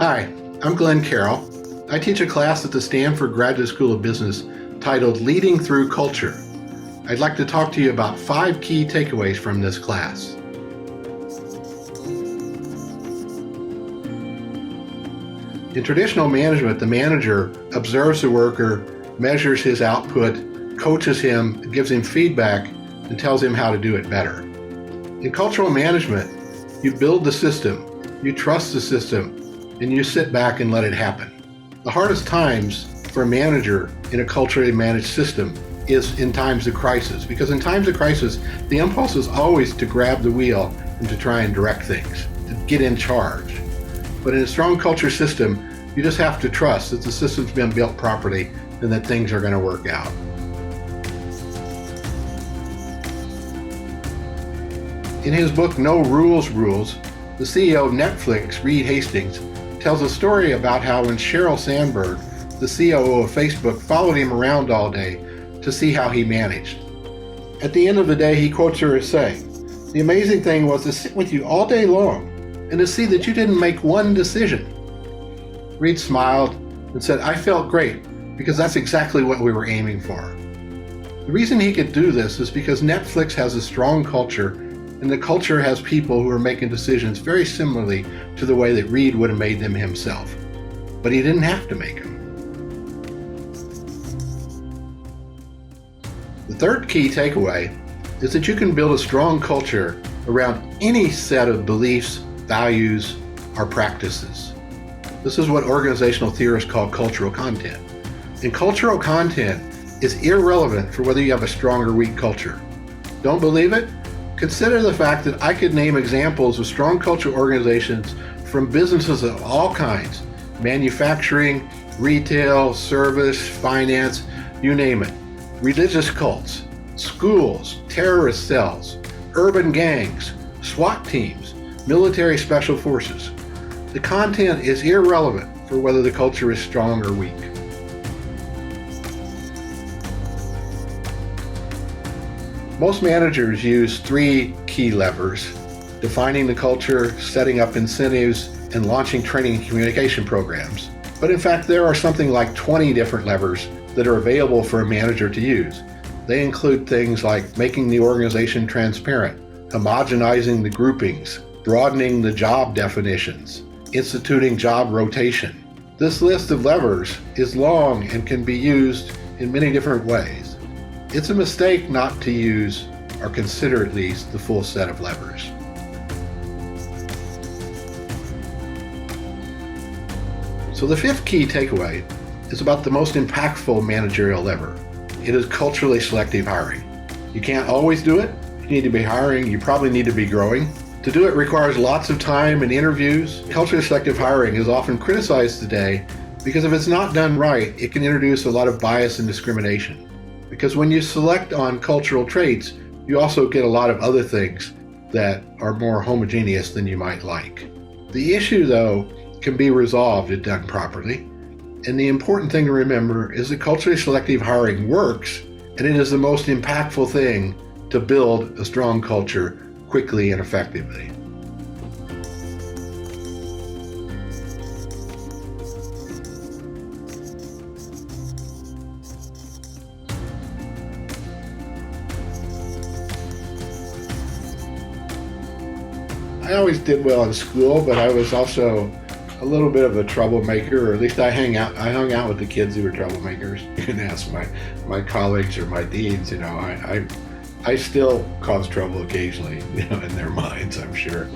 Hi, I'm Glenn Carroll. I teach a class at the Stanford Graduate School of Business titled Leading Through Culture. I'd like to talk to you about 5 key takeaways from this class. In traditional management, the manager observes the worker, measures his output, coaches him, gives him feedback, and tells him how to do it better. In cultural management, you build the system, you trust the system, and you sit back and let it happen. The hardest times for a manager in a culturally managed system is in times of crisis, because in times of crisis, the impulse is always to grab the wheel and to try and direct things, to get in charge. But in a strong culture system, you just have to trust that the system's been built properly and that things are going to work out. In his book, No Rules Rules, the CEO of Netflix, Reed Hastings, tells a story about how when Sheryl Sandberg, the COO of Facebook, followed him around all day to see how he managed. At the end of the day, he quotes her as saying, "The amazing thing was to sit with you all day long and to see that you didn't make one decision." Reed smiled and said, "I felt great because that's exactly what we were aiming for." The reason he could do this is because Netflix has a strong culture, and the culture has people who are making decisions very similarly to the way that Reed would have made them himself. But he didn't have to make them. The third key takeaway is that you can build a strong culture around any set of beliefs, values, or practices. This is what organizational theorists call cultural content. And cultural content is irrelevant for whether you have a strong or weak culture. Don't believe it? Consider the fact that I could name examples of strong cultural organizations from businesses of all kinds: manufacturing, retail, service, finance, you name it. Religious cults, schools, terrorist cells, urban gangs, SWAT teams, military special forces. The content is irrelevant for whether the culture is strong or weak. Most managers use 3 key levers: defining the culture, setting up incentives, and launching training and communication programs. But in fact, there are something like 20 different levers that are available for a manager to use. They include things like making the organization transparent, homogenizing the groupings, broadening the job definitions, instituting job rotation. This list of levers is long and can be used in many different ways. It's a mistake not to use, or consider at least, the full set of levers. So the 5th key takeaway is about the most impactful managerial lever. It is culturally selective hiring. You can't always do it. You need to be hiring. You probably need to be growing. To do it requires lots of time and interviews. Culturally selective hiring is often criticized today because if it's not done right, it can introduce a lot of bias and discrimination. Because when you select on cultural traits, you also get a lot of other things that are more homogeneous than you might like. The issue, though, can be resolved if done properly. And the important thing to remember is that culturally selective hiring works, and it is the most impactful thing to build a strong culture quickly and effectively. I always did well in school, but I was also a little bit of a troublemaker, or at least I hung out with the kids who were troublemakers. You can ask my colleagues or my deans, I still cause trouble occasionally, in their minds, I'm sure.